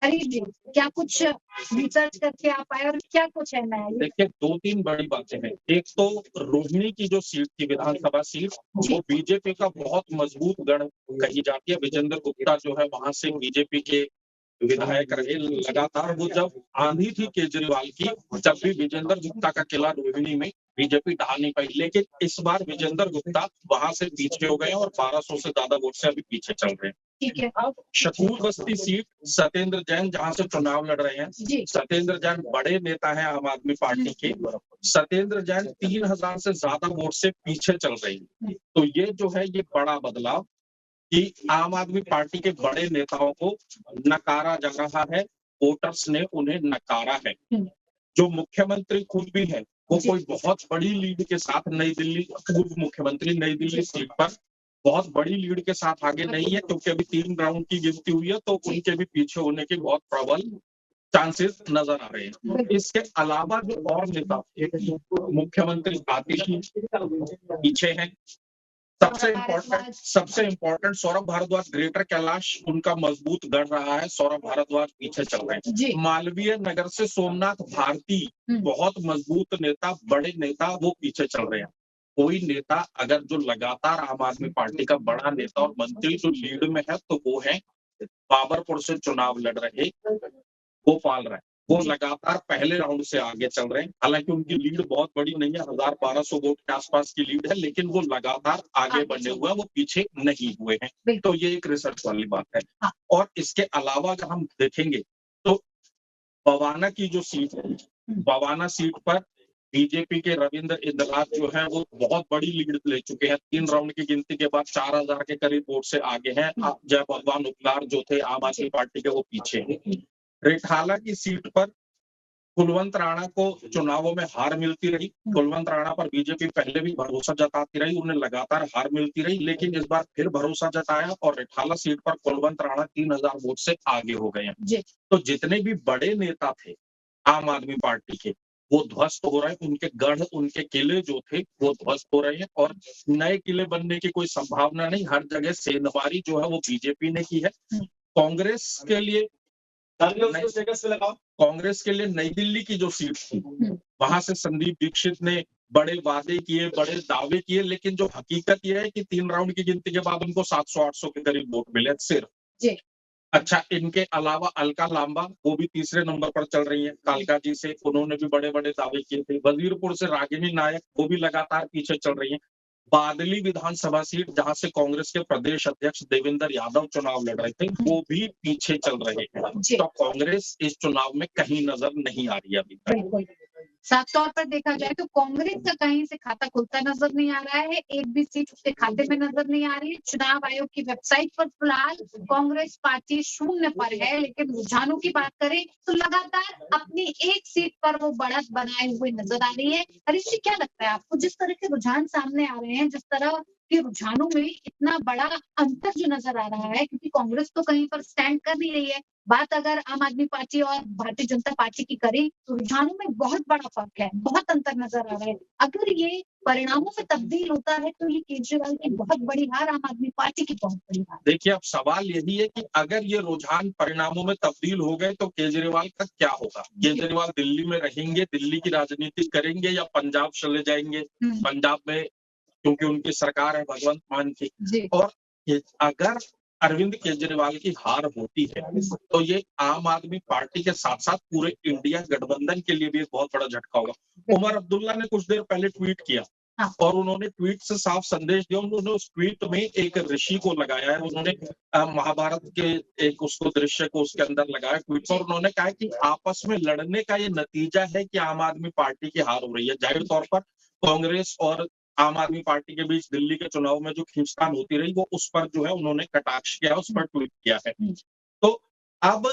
हरीश जी, क्या कुछ रिसर्च करके आप आए और क्या कुछ है नया? देखिए 2-3 बड़ी बातें हैं। एक तो रोहिणी की जो सीट थी विधानसभा सीट, जी। वो बीजेपी का बहुत मजबूत गढ़ कही जाती है। विजेंद्र गुप्ता जो है वहां से बीजेपी के विधायक रहे लगातार। वो जब आंधी थी केजरीवाल की, जब भी विजेंद्र गुप्ता का किला रोहिणी में बीजेपी ढहा नहीं पाई, लेकिन इस बार विजेंद्र गुप्ता वहां से पीछे हो गए और 1200 से ज्यादा वोट से अभी पीछे चल रहे हैं। ठीक है। शकूर बस्ती सीट सत्येंद्र जैन जहां से चुनाव लड़ रहे हैं। जी। सत्येंद्र जैन बड़े नेता हैं आम आदमी पार्टी के। सत्येंद्र जैन 3000 से ज्यादा वोट से पीछे चल रही है। तो ये जो है ये बड़ा बदलाव कि आम आदमी पार्टी के बड़े नेताओं को नकारा जा रहा है, वोटर्स ने उन्हें नकारा है। जो मुख्यमंत्री खुद भी है वो कोई बहुत बड़ी लीड के साथ नई दिल्ली, पूर्व मुख्यमंत्री नई दिल्ली सीट पर बहुत बड़ी लीड के साथ आगे नहीं है, क्योंकि अभी 3 राउंड की गिनती हुई है, तो उनके भी पीछे होने के बहुत प्रबल चांसेस नजर आ रहे हैं। इसके अलावा जो और नेता मुख्यमंत्री आतिशी पीछे हैं। सबसे इम्पोर्टेंट सौरभ भारद्वाज ग्रेटर कैलाश उनका मजबूत गढ़ रहा है। सौरभ भारद्वाज पीछे चल रहे हैं। मालवीय नगर से सोमनाथ भारती बहुत मजबूत नेता, बड़े नेता, वो पीछे चल रहे हैं। कोई नेता अगर जो लगातार आम आदमी पार्टी का बड़ा नेता और मंत्री जो लीड में है तो वो है बाबरपुर से चुनाव लड़ रहे गोपाल राय। वो लगातार पहले राउंड से आगे चल रहे हैं। हालांकि उनकी लीड बहुत बड़ी नहीं है, 1000-1200 वोट के आसपास की लीड है, लेकिन वो लगातार आगे बढ़े हुए हैं, वो पीछे नहीं हुए हैं। तो ये एक रिसर्च वाली बात है। और इसके अलावा अगर हम देखेंगे तो बवाना की जो सीट है, बवाना सीट पर बीजेपी के रविंद्र इंदलाज जो है वो बहुत बड़ी लीड ले चुके हैं। 3 राउंड की गिनती के बाद 4000 के करीब वोट से आगे हैं। जय भगवान उपलार जो थे आम आदमी पार्टी के, वो पीछे हैं। रेठाला की सीट पर कुलवंत राणा को चुनावों में हार मिलती रही। कुलवंत राणा पर बीजेपी पहले भी भरोसा जताती रही, उन्हें लगातार हार मिलती रही, लेकिन इस बार फिर भरोसा जताया और रेठाला सीट पर कुलवंत राणा 3000 वोट से आगे हो गए हैं। तो जितने भी बड़े नेता थे आम आदमी पार्टी के, वो ध्वस्त हो रहे हैं। उनके गढ़, उनके किले जो थे वो ध्वस्त हो रहे हैं और नए किले बनने की कोई संभावना नहीं। हर जगह सेंधमारी जो है वो बीजेपी ने की है। कांग्रेस के लिए कांग्रेस के लिए नई दिल्ली की जो सीट थी, वहां से संदीप दीक्षित ने बड़े वादे किए, बड़े दावे किए, लेकिन जो हकीकत यह है कि 3 राउंड की गिनती के बाद उनको 700-800 के करीब वोट मिले सिर्फ। अच्छा, इनके अलावा अलका लांबा वो भी तीसरे नंबर पर चल रही है। कालका जी से उन्होंने भी बड़े बड़े दावे किए थे। वजीरपुर से रागिनी नायक वो भी लगातार पीछे चल रही है। बादली विधानसभा सीट जहां से कांग्रेस के प्रदेश अध्यक्ष देवेंद्र यादव चुनाव लड़ रहे थे, वो भी पीछे चल रहे हैं। तो कांग्रेस इस चुनाव में कहीं नजर नहीं आ रही अभी तक। साफ तौर पर देखा जाए तो कांग्रेस का कहीं से खाता खुलता नजर नहीं आ रहा है। एक भी सीट उसके खाते में नजर नहीं आ रही है। चुनाव आयोग की वेबसाइट पर फिलहाल कांग्रेस पार्टी 0 पर है, लेकिन रुझानों की बात करें तो लगातार अपनी एक सीट पर वो बढ़त बनाए हुए नजर आ रही है। हरीश जी, क्या लगता है आपको, जिस तरह के रुझान सामने आ रहे हैं, जिस तरह के रुझानों में इतना बड़ा अंतर जो नजर आ रहा है, क्योंकि कांग्रेस तो कहीं पर स्टैंड कर नहीं रही है। बात अगर आम आदमी पार्टी और भारतीय जनता पार्टी की करें तो रुझानों में बहुत बड़ा फर्क है, बहुत अंतर नजर आ रहा है। अगर ये परिणामों में तब्दील होता है तो ये केजरीवाल की बहुत बड़ी हार, आम आदमी पार्टी की बहुत बड़ी हार। देखिए, अब सवाल यही है कि अगर ये रुझान परिणामों में तब्दील हो गए तो केजरीवाल का क्या होगा? केजरीवाल दिल्ली में रहेंगे, दिल्ली की राजनीति करेंगे या पंजाब चले जाएंगे? पंजाब में क्योंकि उनकी सरकार है भगवंत मान की, और अगर अरविंद केजरीवाल की हार होती है तो ये आम आदमी पार्टी के साथ साथ पूरे इंडिया गठबंधन के लिए भी एक बहुत बड़ा झटका होगा। उमर अब्दुल्ला ने कुछ देर पहले ट्वीट किया और उन्होंने ट्वीट से साफ संदेश दिया। उन्होंने उस ट्वीट में एक ऋषि को लगाया है। उन्होंने महाभारत के एक उसको दृश्य को उसके अंदर लगाया ट्वीट, और उन्होंने कहा कि आपस में लड़ने का ये नतीजा है कि आम आदमी पार्टी की हार हो रही है। जाहिर तौर पर कांग्रेस और आम आदमी पार्टी के बीच दिल्ली के चुनाव में जो खींचतान होती रही, वो उस पर जो है उन्होंने कटाक्ष किया, उस पर ट्वीट किया है। तो अब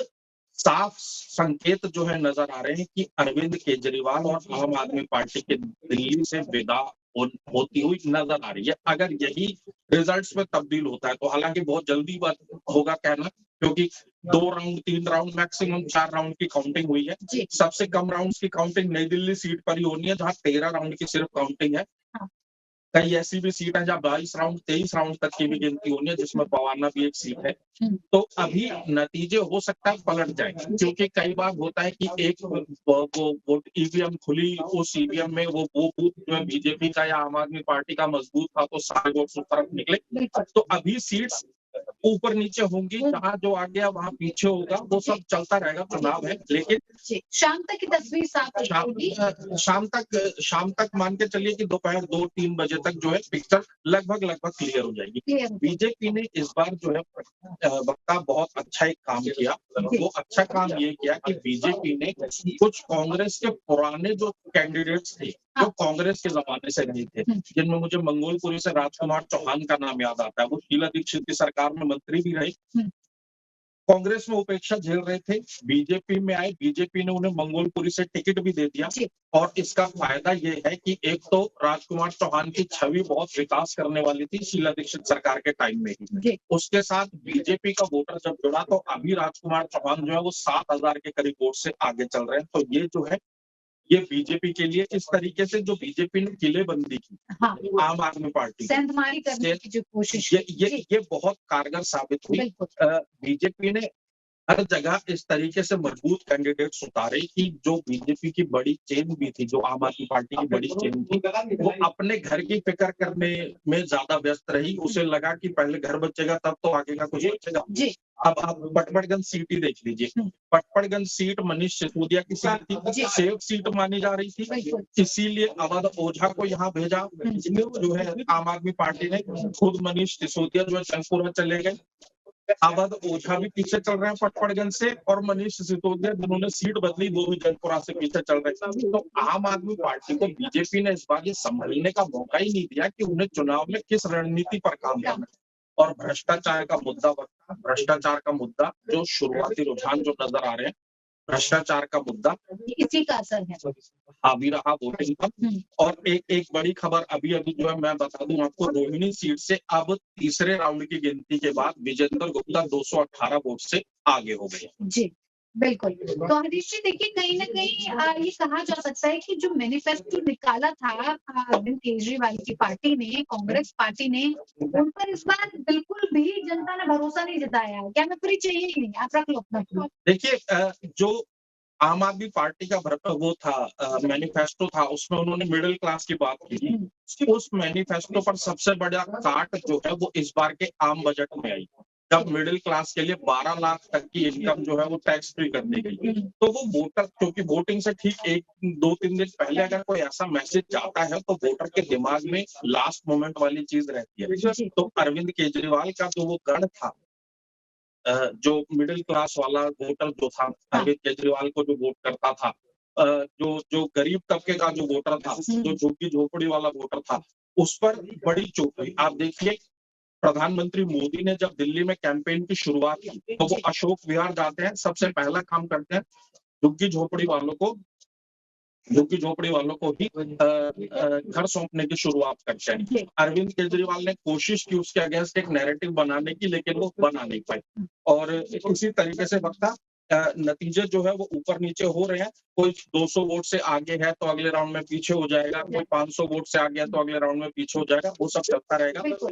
साफ संकेत जो है नजर आ रहे हैं कि अरविंद केजरीवाल और आम आदमी पार्टी के दिल्ली से विदा होती हुई नजर आ रही है। अगर यही रिजल्ट्स में तब्दील होता है तो हालांकि बहुत जल्दी बात होगा कहना, क्योंकि 2 राउंड 3 राउंड मैक्सिमम 4 राउंड की काउंटिंग हुई है। सबसे कम राउंड्स की काउंटिंग नई दिल्ली सीट पर ही होनी है, जहां 13 राउंड की सिर्फ काउंटिंग है। कई ऐसी भी सीट है जहाँ 22 राउंड 23 राउंड तक की भी गिनती होनी है, जिसमें पवाना भी एक सीट है। तो अभी नतीजे हो सकता है पलट जाए, क्योंकि कई बार होता है कि एक वो ईवीएम खुली, उस ईवीएम में वो बूथ जो है बीजेपी का या आम आदमी पार्टी का मजबूत था, तो सारे वोट उस तरफ निकले। तो अभी सीट्स ऊपर नीचे होंगी, जहाँ जो आ गया वहाँ पीछे होगा, वो सब चलता रहेगा, चुनाव है। लेकिन शाम तक की तस्वीर साफ होगी। शाम तक मान के चलिए कि दोपहर 2-3 बजे तक जो है पिक्चर लगभग क्लियर हो जाएगी। बीजेपी ने इस बार जो है वक्ता बहुत अच्छा एक काम किया। वो अच्छा काम ये किया कि बीजेपी ने कुछ कांग्रेस के पुराने जो कैंडिडेट्स थे, जो कांग्रेस के जमाने से रहे थे, जिनमें मुझे मंगोलपुरी से राजकुमार चौहान का नाम याद आता है, वो शीला दीक्षित की सरकार में मंत्री भी रहे, कांग्रेस में उपेक्षा झेल रहे थे, बीजेपी में आए, बीजेपी ने उन्हें मंगोलपुरी से टिकट भी दे दिया। और इसका फायदा ये है कि एक तो राजकुमार चौहान की छवि बहुत विकास करने वाली थी शीला दीक्षित सरकार के टाइम में ही, उसके साथ बीजेपी का वोटर जब जुड़ा, तो अभी राजकुमार चौहान जो है वो 7,000 के करीब वोट से आगे चल रहे हैं। तो ये जो है ये बीजेपी के लिए इस तरीके से जो बीजेपी ने किलेबंदी की, आम आदमी पार्टी सेंधमारी करने की जो कोशिश, ये बहुत कारगर साबित हुई। बीजेपी ने हर जगह इस तरीके से मजबूत कैंडिडेट्स उतारे कि जो बीजेपी की बड़ी चेन भी थी, जो आम आदमी पार्टी की बड़ी चेन थी, वो अपने घर की फिक्र करने में ज्यादा व्यस्त रही। उसे लगा कि पहले घर बचेगा तब तो आगे का कुछ बचेगा। अब आप पटपड़गंज सीट ही देख लीजिए, पटपड़गंज सीट मनीष सिसोदिया की सीट थी, सेफ सीट मानी जा रही थी, इसीलिए अवध ओझा को यहाँ भेजा। जो है आम आदमी पार्टी ने खुद मनीष सिसोदिया जो है चंदपुर चले गए, अवध ओझा भी पीछे चल रहे हैं पटपड़गंज से, और मनीष सिसोदिया जिन्होंने सीट बदली वो भी जयपुरा से पीछे चल रहे हैं। तो आम आदमी पार्टी को बीजेपी ने इस बार ये संभलने का मौका ही नहीं दिया कि उन्हें चुनाव में किस रणनीति पर काम करना है। और भ्रष्टाचार का मुद्दा जो शुरुआती रुझान जो नजर आ रहे हैं, भ्रष्टाचार का मुद्दा इसी का असर है, हावी रहा वोटिंग पर। और एक बड़ी खबर अभी जो है मैं बता दूं आपको, रोहिणी सीट से अब तीसरे राउंड की गिनती के बाद विजेंद्र गुप्ता 218 वोट से आगे हो गए। जी बिल्कुल। तो हरीश जी देखिए, कहीं ना कहीं ये कहा जा सकता है कि जो मैनिफेस्टो निकाला था अरविंद केजरीवाल की पार्टी ने, कांग्रेस पार्टी ने, उन पर इस बार बिल्कुल भी जनता ने भरोसा नहीं जताया। क्या नौकरी चाहिए ही नहीं, आप रख लो अपना। देखिए, जो आम आदमी पार्टी का वो था मैनिफेस्टो था, उसमें उन्होंने मिडिल क्लास की बात की थी। उस मैनिफेस्टो पर सबसे बड़ा काट जो है वो इस बार के आम बजट में आई, जब मिडिल क्लास के लिए 12 लाख तक की इनकम जो है वो टैक्स फ्री कर दी गई। तो वो वोटर, क्योंकि वोटिंग से ठीक 1-2-3 दिन पहले अगर कोई ऐसा मैसेज जाता है तो वोटर के दिमाग में लास्ट मोमेंट वाली चीज रहती है। तो अरविंद केजरीवाल का जो वो गढ़ था, जो मिडिल क्लास वाला वोटर जो था, अरविंद केजरीवाल को जो वोट करता था, जो गरीब तबके का जो वोटर था, जो झुग्गी झोपड़ी वाला वोटर था, उस पर बड़ी चोट हुई। आप देखिए, प्रधानमंत्री मोदी ने जब दिल्ली में कैंपेन की शुरुआत की तो वो अशोक विहार जाते हैं, सबसे पहला काम करते हैं झुग्गी झोपड़ी वालों को ही घर सौंपने की शुरुआत करते हैं। अरविंद केजरीवाल ने कोशिश की उसके अगेंस्ट एक नैरेटिव बनाने की, लेकिन वो बना नहीं पाए। और इसी तरीके से वक्ता नतीजे जो है वो ऊपर नीचे हो रहे हैं। कोई 200 वोट से आगे है तो अगले राउंड में पीछे हो जाएगा, कोई 500 वोट से आगे है तो अगले राउंड में पीछे हो जाएगा, वो सब चलता रहेगा।